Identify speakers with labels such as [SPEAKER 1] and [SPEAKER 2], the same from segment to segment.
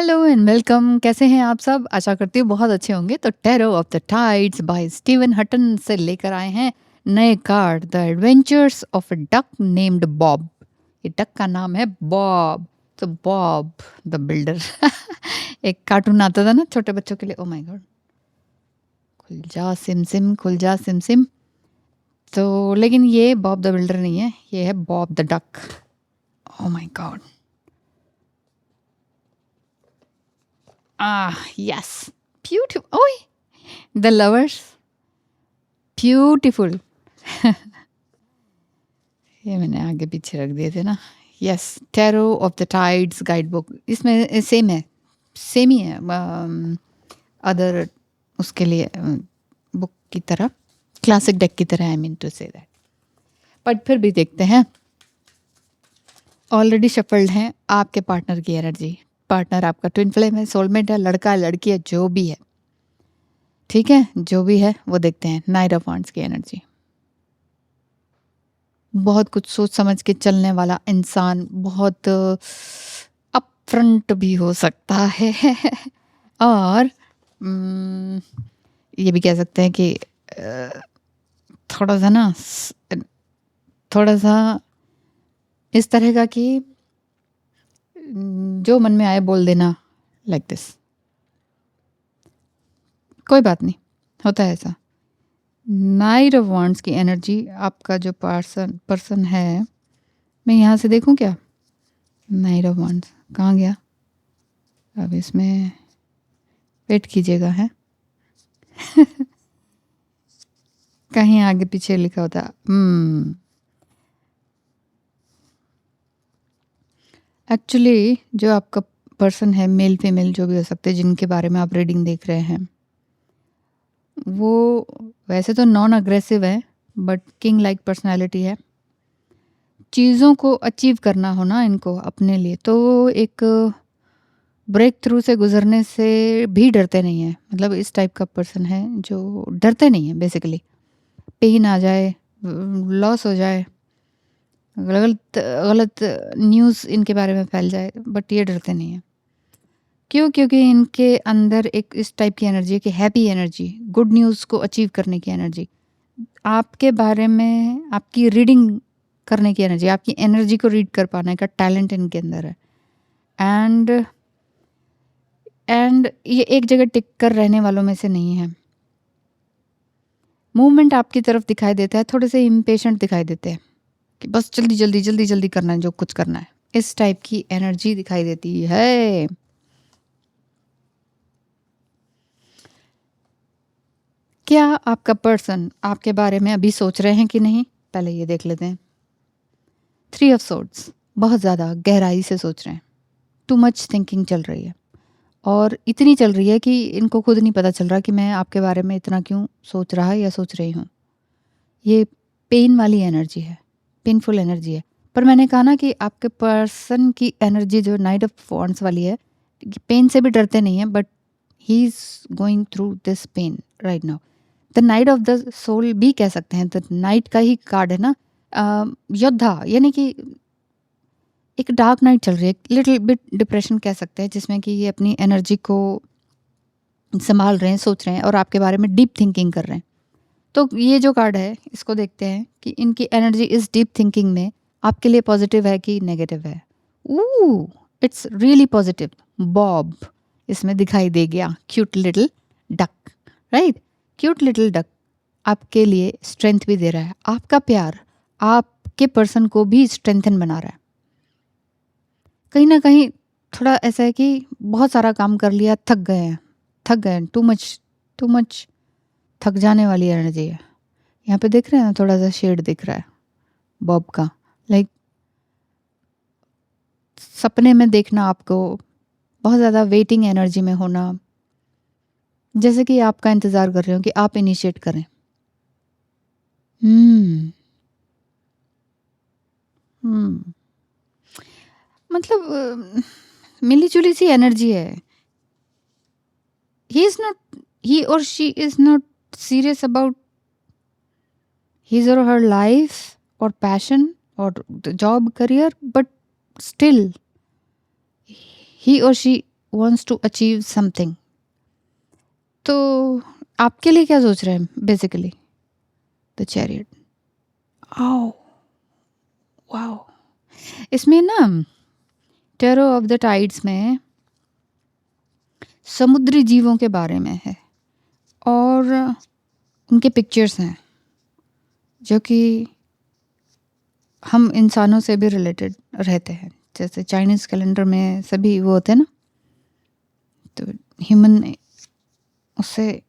[SPEAKER 1] Hello and welcome. कैसे हैं आप सब? आशा करती हूँ बहुत अच्छे होंगे। तो tarot of the tides by Steven Hutton से लेकर आए हैं नए card, the adventures of a duck named Bob. ये डक का नाम है बॉब। तो बॉब द बिल्डर एक कार्टून आता था ना छोटे बच्चों के लिए। ओ माय गॉड, खुल जा सिम सिम, खुल जा सिम सिम। तो लेकिन ये बॉब द बिल्डर नहीं है, ये है Bob the duck. O my God. Yes, beautiful. ओए, द लवर्स, ब्यूटीफुल। ये मैंने आगे पीछे रख दिए थे ना। Yes, tarot of the tides guide book. इसमें सेम है, सेम ही है अदर उसके लिए बुक की तरह, क्लासिक डेक की तरह। I mean to say that. But फिर भी देखते हैं। ऑलरेडी शफल्ड हैं आपके पार्टनर की एनर्जी। पार्टनर आपका ट्विन फ्लेम है, सोलमेट है, लड़का लड़की है, जो भी है, ठीक है, जो भी है वो देखते हैं। नाइट ऑफ वांड्स की एनर्जी। बहुत कुछ सोच समझ के चलने वाला इंसान, बहुत अपफ्रंट भी हो सकता है और ये भी कह सकते हैं कि थोड़ा सा ना, थोड़ा सा इस तरह का कि जो मन में आए बोल देना, लाइक दिस। कोई बात नहीं, होता है ऐसा। नाइट ऑफ वांड्स की एनर्जी, आपका जो पर्सन है, मैं यहाँ से देखूं क्या? नाइट ऑफ वांड्स कहाँ गया? अब इसमें वेट कीजिएगा है कहीं आगे पीछे लिखा होता। एक्चुअली जो आपका पर्सन है, मेल फीमेल जो भी हो सकते हैं, जिनके बारे में आप रीडिंग देख रहे हैं, वो वैसे तो नॉन अग्रेसिव है, बट किंग लाइक पर्सनालिटी है। चीज़ों को अचीव करना हो ना इनको अपने लिए, तो एक ब्रेक थ्रू से गुजरने से भी डरते नहीं है। मतलब इस टाइप का पर्सन है जो डरते नहीं है बेसिकली। पेन आ जाए, लॉस हो जाए, गलत गलत न्यूज़ इनके बारे में फैल जाए, बट ये डरते नहीं है। क्यों? क्योंकि इनके अंदर एक इस टाइप की एनर्जी है कि हैप्पी एनर्जी, गुड न्यूज़ को अचीव करने की एनर्जी, आपके बारे में आपकी रीडिंग करने की एनर्जी, आपकी एनर्जी को रीड कर पाने का टैलेंट इनके अंदर है। एंड ये एक जगह टिक कर रहने वालों में से नहीं है। मूवमेंट आपकी तरफ दिखाई देता है, थोड़े से इम्पेशेंट दिखाई देते हैं कि बस जल्दी जल्दी जल्दी जल्दी करना है जो कुछ करना है। इस टाइप की एनर्जी दिखाई देती है। क्या आपका पर्सन आपके बारे में अभी सोच रहे हैं कि नहीं? पहले ये देख लेते हैं। 3 ऑफ सोर्ड्स, बहुत ज़्यादा गहराई से सोच रहे हैं। टू मच थिंकिंग चल रही है, और इतनी चल रही है कि इनको खुद नहीं पता चल रहा कि मैं आपके बारे में इतना क्यों सोच रहा या सोच रही हूँ। ये पेन वाली एनर्जी है, पेनफुल एनर्जी है। पर मैंने कहा ना कि आपके पर्सन की एनर्जी जो नाइट ऑफ वॉन्ड्स वाली है, पेन से भी डरते नहीं है, but he is going through this pain right now. The night of the soul भी कह सकते हैं, द नाइट का ही कार्ड है ना। योद्धा, यानी कि एक डार्क नाइट चल रही है, लिटिल बिट डिप्रेशन कह सकते हैं, जिसमें कि ये अपनी एनर्जी को संभाल रहे हैं, सोच रहे हैं और आपके बारे में डीप थिंकिंग कर रहे हैं। तो ये जो कार्ड है, इसको देखते हैं कि इनकी एनर्जी इस डीप थिंकिंग में आपके लिए पॉजिटिव है कि नेगेटिव है। It's really positive. बॉब इसमें दिखाई दे गया, cute little duck, right? Cute little duck आपके लिए स्ट्रेंथ भी दे रहा है। आपका प्यार आपके पर्सन को भी स्ट्रेंथन बना रहा है। कहीं ना कहीं थोड़ा ऐसा है कि बहुत सारा काम कर लिया, थक गए हैं, थक गए हैं, टू मच थक जाने वाली एनर्जी है। यहाँ पे देख रहे हैं ना, थोड़ा सा शेड दिख रहा है बॉब का। लाइक सपने में देखना आपको, बहुत ज़्यादा वेटिंग एनर्जी में होना, जैसे कि आपका इंतज़ार कर रहे हो कि आप इनिशिएट करें। हम्म हम्म मतलब मिली जुली सी एनर्जी है। ही इज नॉट, ही और she is not serious about his or her life or passion or the job career, but still he or she wants to achieve something. तो आपके लिए क्या सोच रहे हैं बेसिकली द चैरियट? आओ, वाओ! इसमें ना टेरो ऑफ द टाइड्स में समुद्री जीवों के बारे में है और उनके पिक्चर्स हैं जो कि हम इंसानों से भी रिलेटेड रहते हैं। जैसे चाइनीज़ कैलेंडर में सभी वो होते हैं ना, तो ह्यूमन उससे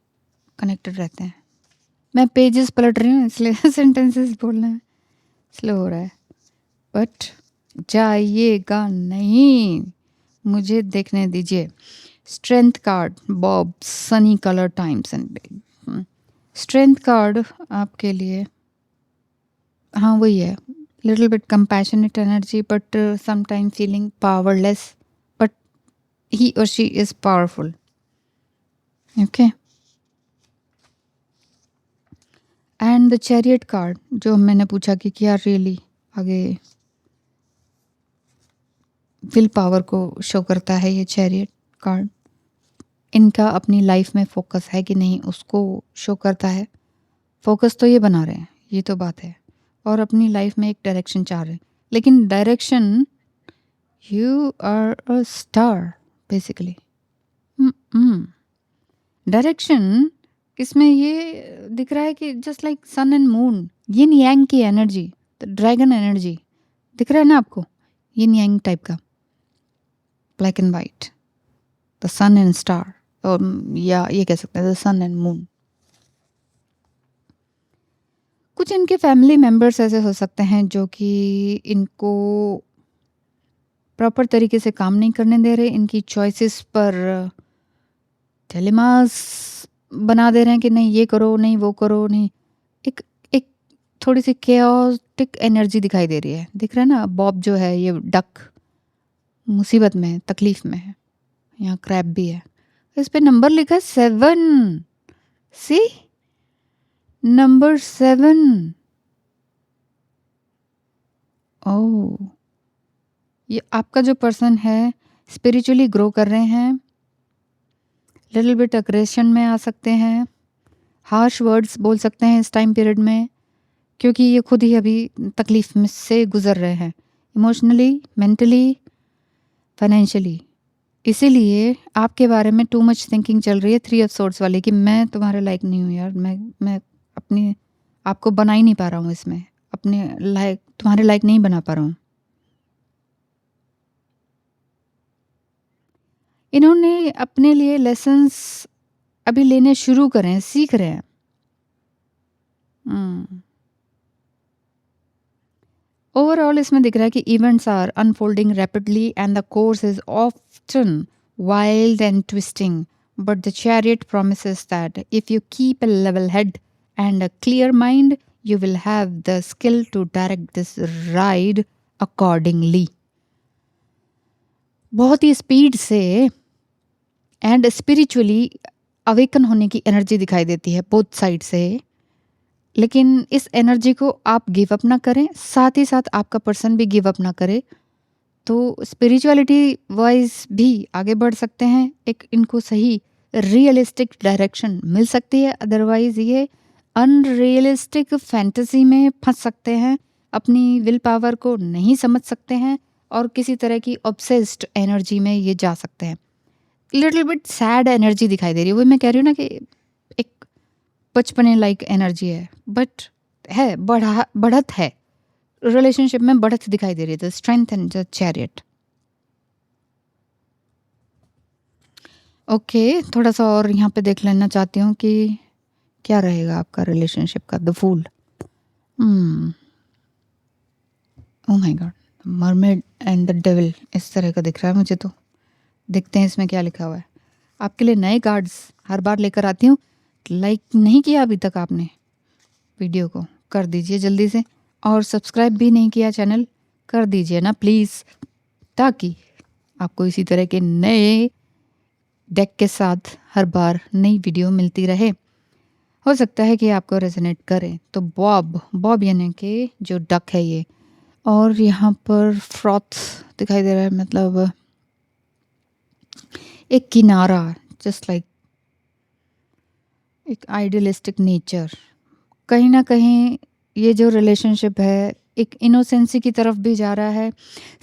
[SPEAKER 1] कनेक्टेड रहते हैं। मैं पेजेस पलट रही हूँ इसलिए सेंटेंसेस बोलना है स्लो हो रहा है, बट जाइएगा नहीं, मुझे देखने दीजिए। Strength card, Bob, sunny colour times and big. Strength card आपके लिए, हाँ वही है, little bit compassionate energy but sometime feeling powerless, but he और she is powerful. Okay, and the chariot card जो मैंने पूछा कि क्या रियली आगे विल पावर को शो करता है ये चैरियट कार्ड, इनका अपनी लाइफ में फोकस है कि नहीं उसको शो करता है। फोकस तो ये बना रहे हैं, ये तो बात है, और अपनी लाइफ में एक डायरेक्शन चाह रहे हैं, लेकिन direction, you are a star basically. Direction इसमें ये दिख रहा है कि just like sun and moon, yin yang की एनर्जी, ड्रैगन एनर्जी दिख रहा है ना आपको, यिन यांग टाइप का, black and white, the sun and star, और या ये कह सकते हैं द सन एंड मून। कुछ इनके फैमिली मेंबर्स ऐसे हो सकते हैं जो कि इनको प्रॉपर तरीके से काम नहीं करने दे रहे, इनकी चॉइसेस पर टेलिमास बना दे रहे हैं कि नहीं ये करो, नहीं वो करो, नहीं। एक एक थोड़ी सी केओटिक एनर्जी दिखाई दे रही है, दिख रहा है ना। बॉब जो है ये डक मुसीबत में है, तकलीफ में है। यहाँ क्रैब भी है, इस पे नंबर लिखा है 7। सी नंबर 7। ओह, ये आपका जो पर्सन है स्पिरिचुअली ग्रो कर रहे हैं, लिटिल बिट अग्रेशन में आ सकते हैं, हार्श वर्ड्स बोल सकते हैं इस टाइम पीरियड में, क्योंकि ये खुद ही अभी तकलीफ में से गुजर रहे हैं, इमोशनली, मेंटली, फाइनेंशियली। इसीलिए आपके बारे में टू मच थिंकिंग चल रही है 3 ऑफ सोर्ड्स वाली, कि मैं तुम्हारे लायक नहीं हूँ यार, मैं अपनी आपको बना ही नहीं पा रहा हूँ, इसमें अपने लायक, तुम्हारे लायक नहीं बना पा रहा हूँ। इन्होंने अपने लिए लेसन्स अभी लेने शुरू करें, सीख रहे हैं। ओवरऑल इसमें दिख रहा है कि events are unfolding rapidly and the course is often wild and twisting, but the chariot promises that if you keep a level head and a clear mind, you will have the skill to direct this ride accordingly. बहुत ही speed से and spiritually awaken होने की energy दिखाई देती है both side से, लेकिन इस एनर्जी को आप गिव अप ना करें, साथ ही साथ आपका पर्सन भी गिव अप ना करे, तो स्पिरिचुअलिटी वाइज भी आगे बढ़ सकते हैं। एक इनको सही रियलिस्टिक डायरेक्शन मिल सकती है, अदरवाइज ये अनरियलिस्टिक फैंटेसी में फंस सकते हैं, अपनी विल पावर को नहीं समझ सकते हैं और किसी तरह की ऑब्सेस्ड एनर्जी में ये जा सकते हैं। लिटिल बिट सैड एनर्जी दिखाई दे रही है, वो मैं कह रही हूँ ना कि एक बचपने लाइक एनर्जी है, बट है बढ़त है, रिलेशनशिप में बढ़त दिखाई दे रही है, the strength and the chariot. Okay, थोड़ा सा और यहाँ पे देख लेना चाहती हूँ कि क्या रहेगा आपका रिलेशनशिप का। The fool, oh my god, mermaid and the devil, इस तरह का दिख रहा है मुझे। तो देखते हैं इसमें क्या लिखा हुआ है। आपके लिए नए कार्ड्स हर बार लेकर आती हूँ। लाइक नहीं किया अभी तक आपने वीडियो को, कर दीजिए जल्दी से, और सब्सक्राइब भी नहीं किया चैनल, कर दीजिए ना प्लीज़, ताकि आपको इसी तरह के नए डेक के साथ हर बार नई वीडियो मिलती रहे। हो सकता है कि आपको रेजोनेट करे। तो बॉब यानी कि जो डक है ये, और यहाँ पर फ्रॉथ दिखाई दे रहा है, मतलब एक किनारा, जस्ट लाइक एक आइडियलिस्टिक नेचर। कहीं ना कहीं ये जो रिलेशनशिप है एक इनोसेंसी की तरफ भी जा रहा है,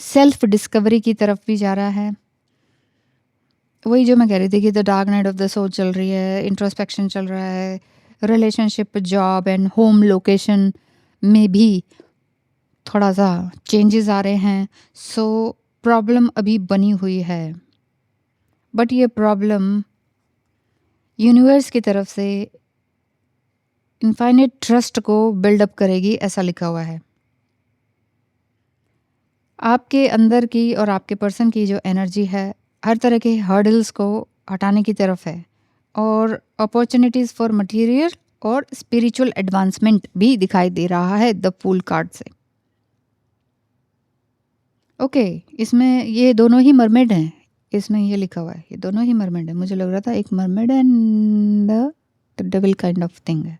[SPEAKER 1] सेल्फ डिस्कवरी की तरफ भी जा रहा है। वही जो मैं कह रही थी कि the dark night of the soul चल रही है, इंट्रोस्पेक्शन चल रहा है, relationship, job and home location में भी थोड़ा सा चेंजेस आ रहे हैं। सो प्रॉब्लम अभी बनी हुई है, बट ये प्रॉब्लम यूनिवर्स की तरफ से इनफाइनाइट ट्रस्ट को बिल्डअप करेगी, ऐसा लिखा हुआ है। आपके अंदर की और आपके पर्सन की जो एनर्जी है हर तरह के हर्डल्स को हटाने की तरफ है, और अपॉर्चुनिटीज फॉर मटेरियल और स्पिरिचुअल एडवांसमेंट भी दिखाई दे रहा है द फूल कार्ड से। ओके, इसमें ये दोनों ही मरमेड हैं, इसमें ये लिखा हुआ है ये दोनों ही मरमेड है। मुझे लग रहा था एक mermaid and the devil kind of thing है।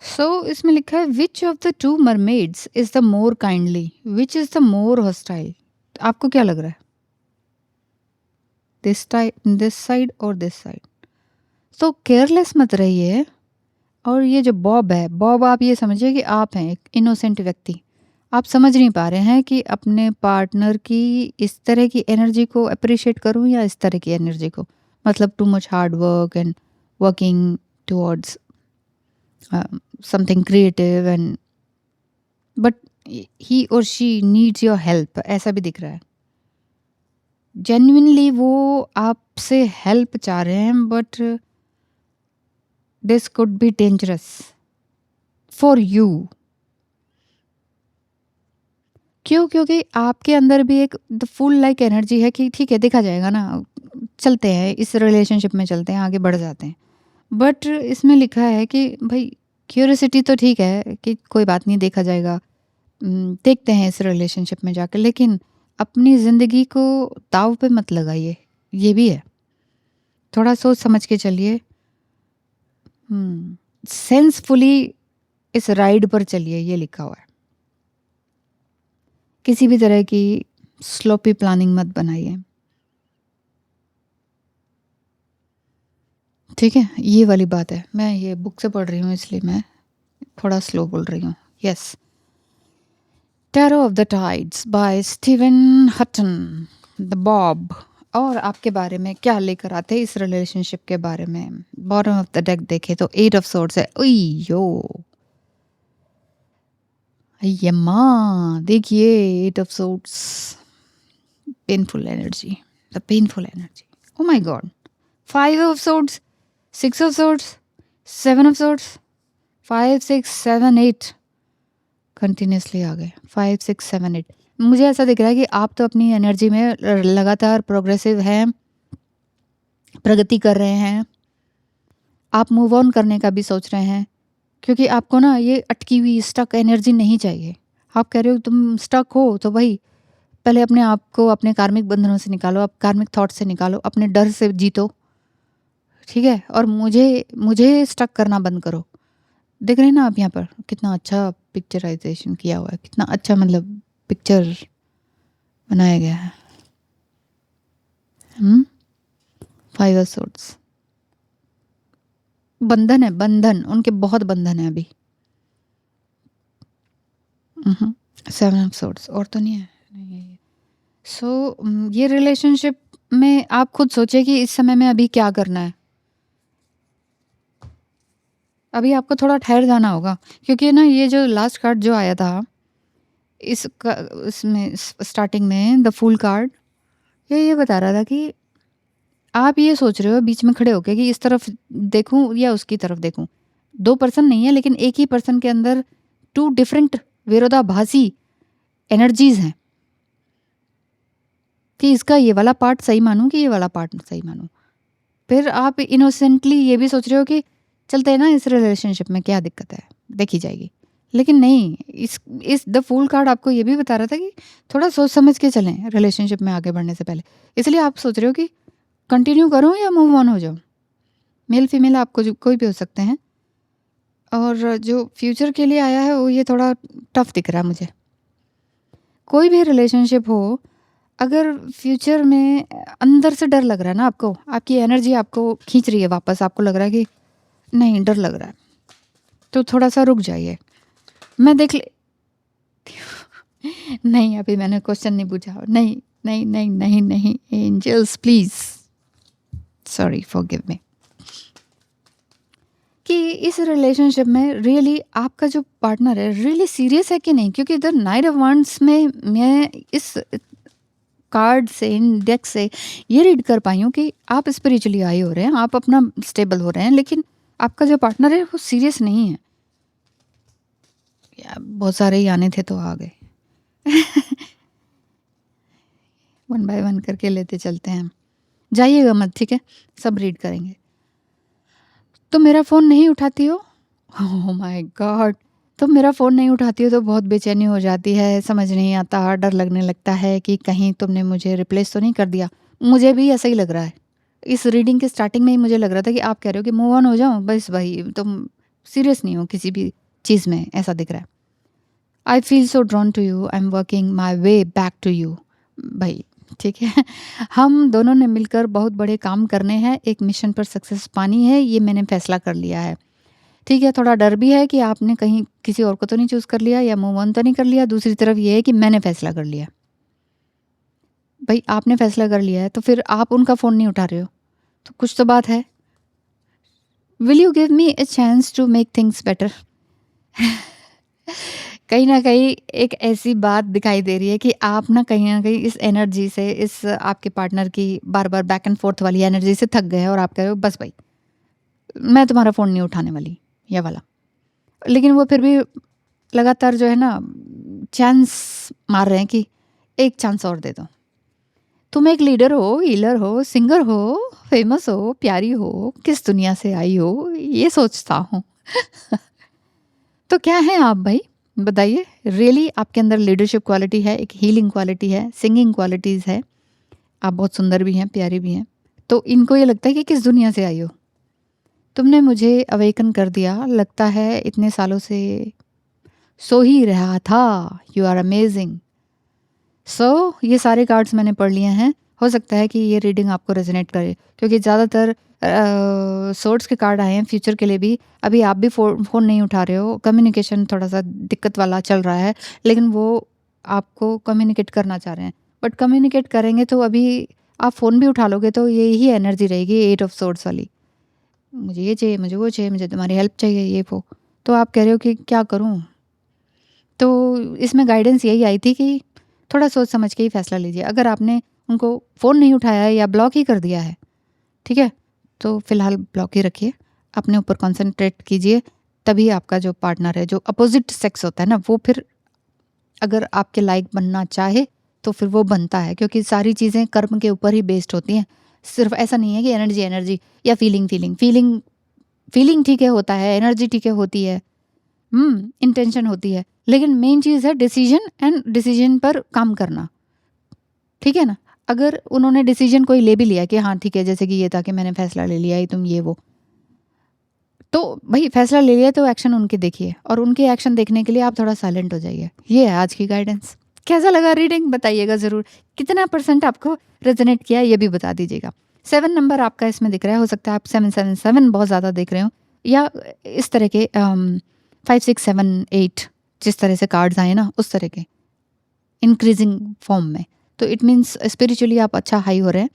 [SPEAKER 1] सो इसमें लिखा है which of the two mermaids is the more kindly, which is the more hostile. आपको क्या लग रहा है, दिस साइड और दिस साइड? तो केयरलेस मत रहिए। और ये जो बॉब है, बॉब आप ये समझिए कि आप हैं एक इनोसेंट व्यक्ति। आप समझ नहीं पा रहे हैं कि अपने पार्टनर की इस तरह की एनर्जी को अप्रिशिएट करूं या इस तरह की एनर्जी को, मतलब too much hard work and working towards something creative and but he और शी नीड्स योर हेल्प, ऐसा भी दिख रहा है। जेन्युइनली वो आपसे हेल्प चाह रहे हैं, but this could be dangerous for you. क्यों? क्योंकि आपके अंदर भी एक द फुल लाइक एनर्जी है कि ठीक है देखा जाएगा ना, चलते हैं इस रिलेशनशिप में, चलते हैं आगे बढ़ जाते हैं। बट इसमें लिखा है कि भाई क्यूरियोसिटी तो ठीक है कि कोई बात नहीं देखा जाएगा, देखते हैं इस रिलेशनशिप में जाकर, लेकिन अपनी ज़िंदगी को दाव पे मत लगाइए, ये भी है। थोड़ा सोच समझ के चलिए, सेंसफुली इस राइड पर चलिए, ये लिखा हुआ है। किसी भी तरह की स्लोपी प्लानिंग मत बनाइए, ठीक है? ये वाली बात है। मैं ये बुक से पढ़ रही हूँ इसलिए मैं थोड़ा स्लो बोल रही हूँ। Yes, tarot of the tides by Steven Hutton, the bob. और आपके बारे में क्या लेकर आते हैं इस रिलेशनशिप के बारे में? बॉटम ऑफ द डेक देखे तो 8 ऑफ सोर्ड्स है। उयो अय्यम्मा, देखिए 8 of swords, painful energy, the painful energy. Oh my god, 5 of swords, 6 of swords, 7 of swords, 5 6 7 8 continuously आ गए। 5 6 7 8। मुझे ऐसा दिख रहा है कि आप तो अपनी एनर्जी में लगातार प्रोग्रेसिव हैं, प्रगति कर रहे हैं। आप मूव ऑन करने का भी सोच रहे हैं, क्योंकि आपको ना ये अटकी हुई स्टक एनर्जी नहीं चाहिए। आप कह रहे हो तुम स्टक हो तो भाई पहले अपने आप को अपने कार्मिक बंधनों से निकालो, आप कार्मिक थॉट से निकालो, अपने डर से जीतो, ठीक है? और मुझे मुझे स्टक करना बंद करो। देख रहे हैं ना आप यहाँ पर कितना अच्छा पिक्चराइजेशन किया हुआ है, कितना अच्छा मतलब पिक्चर बनाया गया है। 5 ऑफ सोर्ड्स, बंधन है, बंधन, उनके बहुत बंधन है अभी। 7 ऑफ सोर्ड्स, और तो नहीं है। सो ये रिलेशनशिप में आप खुद सोचिए कि इस समय में अभी क्या करना है। अभी आपको थोड़ा ठहर जाना होगा, क्योंकि ना ये जो लास्ट कार्ड जो आया था इसमें स्टार्टिंग में द फूल कार्ड, ये बता रहा था कि आप ये सोच रहे हो बीच में खड़े होके कि इस तरफ देखूं या उसकी तरफ देखूं। 2 पर्सन नहीं है, लेकिन एक ही पर्सन के अंदर 2 डिफरेंट विरोधाभासी एनर्जीज हैं, कि इसका ये वाला पार्ट सही मानूं कि ये वाला पार्ट सही मानूं। फिर आप इनोसेंटली ये भी सोच रहे हो कि चलते हैं ना इस रिलेशनशिप में, क्या दिक्कत है, देखी जाएगी। लेकिन नहीं, इस द फूल कार्ड आपको ये भी बता रहा था कि थोड़ा सोच समझ के चलें रिलेशनशिप में आगे बढ़ने से पहले। इसलिए आप सोच रहे हो कि कंटिन्यू करो या मूव ऑन हो जाओ। मेल फीमेल आपको जो कोई भी हो सकते हैं। और जो फ्यूचर के लिए आया है वो ये थोड़ा टफ दिख रहा है मुझे। कोई भी रिलेशनशिप हो, अगर फ्यूचर में अंदर से डर लग रहा है ना आपको, आपकी एनर्जी आपको खींच रही है वापस, आपको लग रहा है कि नहीं डर लग रहा है, तो थोड़ा-सा रुक जाइए। मैं देख ले नहीं, अभी मैंने क्वेश्चन नहीं पूछा। नहीं, नहीं, नहीं, नहीं, नहीं, angels please, sorry forgive me. कि इस रिलेशनशिप में रियली आपका जो पार्टनर है रियली सीरियस है कि नहीं? क्योंकि इधर नाइट ऑफ वांड्स में मैं इस कार्ड से, इन डेक से ये रीड कर पाई हूँ कि आप स्पिरिचुअली हाई हो रहे हैं, आप अपना स्टेबल हो रहे हैं, लेकिन आपका जो पार्टनर है वो सीरियस नहीं है। या बहुत सारे ही आने थे तो आ गए। वन बाय वन करके लेते चलते हैं। जाइएगा मत, ठीक है? सब रीड करेंगे। तुम मेरा फ़ोन नहीं उठाती हो? ओह माय गॉड! तुम मेरा फ़ोन नहीं उठाती हो तो बहुत बेचैनी हो जाती है, समझ नहीं आता, डर लगने लगता है कि कहीं तुमने मुझे रिप्लेस तो नहीं कर दिया। मुझे भी ऐसा ही लग रहा है। इस रीडिंग के स्टार्टिंग में ही मुझे लग रहा था कि आप कह रहे हो कि मूव ऑन हो जाऊँ, बस भाई तुम सीरियस नहीं हो किसी भी चीज़ में, ऐसा दिख रहा है। I feel so drawn to you, I am working my way back to you. भाई ठीक है, हम दोनों ने मिलकर बहुत बड़े काम करने हैं, एक मिशन पर सक्सेस पानी है, ये मैंने फैसला कर लिया है। ठीक है, थोड़ा डर भी है कि आपने कहीं किसी और को तो नहीं चूज़ कर लिया या मूव ऑन तो नहीं कर लिया। दूसरी तरफ ये है कि मैंने फैसला कर लिया। भाई आपने फैसला कर लिया है तो फिर आप उनका फ़ोन नहीं उठा रहे हो, तो कुछ तो बात है। Will you give me a chance to make things better? कहीं न कहीं एक ऐसी बात दिखाई दे रही है कि आप ना कहीं न कहीं इस एनर्जी से, इस आपके पार्टनर की बार-बार बैक एंड फ़ोर्थ वाली एनर्जी से थक गए हैं और आप कह रहे हो बस भाई, मैं तुम्हारा फ़ोन नहीं उठाने वाली, ये वाला। लेकिन वो फिर भी लगातार जो है ना चांस मार रहे हैं कि एक चांस और दे दो। तुम एक लीडर हो, हीलर हो, सिंगर हो, फेमस हो, प्यारी हो, किस दुनिया से आई हो, ये सोचता हूँ। तो क्या हैं आप भाई? बताइए। रियली आपके अंदर लीडरशिप क्वालिटी है, एक हीलिंग क्वालिटी है, सिंगिंग क्वालिटीज़ है। आप बहुत सुंदर भी हैं, प्यारी भी हैं। तो इनको ये लगता है कि किस दुनिया से आई हो? तुमने मुझे अवेकन कर दिया, लगता है इतने सालों से सो ही रहा था। You are amazing. सो ये सारे कार्ड्स मैंने पढ़ लिए हैं। हो सकता है कि ये रीडिंग आपको रेजोनेट करे, क्योंकि ज़्यादातर सोर्ड्स के कार्ड आए हैं फ्यूचर के लिए भी। अभी आप भी फ़ोन नहीं उठा रहे हो, कम्युनिकेशन थोड़ा-सा दिक्कत वाला चल रहा है, लेकिन वो आपको कम्युनिकेट करना चाह रहे हैं। बट कम्युनिकेट करेंगे तो अभी आप फ़ोन भी उठा लोगे तो यही एनर्जी रहेगी 8 ऑफ सोर्ड्स वाली। मुझे ये चाहिए, मुझे वो चाहिए, मुझे तुम्हारी हेल्प चाहिए, ये वो। तो आप कह रहे हो कि क्या करूँ? तो इसमें गाइडेंस यही आई थी कि थोड़ा सोच समझ के ही फैसला लीजिए। अगर आपने उनको फ़ोन नहीं उठाया है या ब्लॉक ही कर दिया है, ठीक है? तो फ़िलहाल ब्लॉक ही रखिए, अपने ऊपर कॉन्सन्ट्रेट कीजिए, तभी आपका जो पार्टनर है, जो अपोज़िट सेक्स होता है ना, वो फिर अगर आपके लायक बनना चाहे, तो फिर वो बनता है, क्योंकि सारी चीज़ें कर्म के ऊपर ही बेस्ड होती हैं। सिर्फ़ ऐसा नहीं है कि एनर्जी, एनर्जी या फीलिंग, फीलिंग। फीलिंग ठीक है होता है, एनर्जी ठीक है होती है, इंटेंशन होती है, लेकिन मेन चीज़ है डिसीजन एंड डिसीजन पर काम करना, ठीक है ना? अगर उन्होंने डिसीजन कोई ले भी लिया कि हाँ ठीक है, जैसे कि ये था कि मैंने फैसला ले लिया है, तुम ये वो, तो भई फैसला ले लिया तो एक्शन उनके देखिए, और उनके एक्शन देखने के लिए आप थोड़ा साइलेंट हो जाइए। ये है आज की गाइडेंस। कैसा लगा रीडिंग बताइएगा ज़रूर। कितना परसेंट आपको रेज़ोनेट किया ये भी बता दीजिएगा। 7 नंबर आपका इसमें दिख रहा है, हो सकता है आप 777 बहुत ज़्यादा देख रहे हो, या इस तरह के 5, 6, 7, 8 जिस तरह से कार्ड्स आए ना उस तरह के इंक्रीजिंग फॉर्म में। तो इट मीन्स स्पिरिचुअली आप अच्छा हाई हो रहे हैं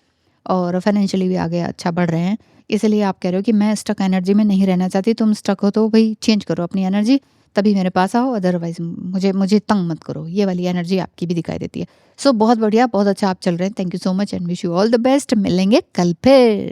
[SPEAKER 1] और फाइनेंशियली भी आगे अच्छा बढ़ रहे हैं। इसलिए आप कह रहे हो कि मैं स्टक एनर्जी में नहीं रहना चाहती। तुम स्टक हो तो भाई चेंज करो अपनी एनर्जी, तभी मेरे पास आओ, अदरवाइज़ मुझे मुझे तंग मत करो। ये वाली एनर्जी आपकी भी दिखाई देती है। सो बहुत बढ़िया, बहुत अच्छा आप चल रहे हैं। Thank you so much and wish you all the best. मिलेंगे कल फिर।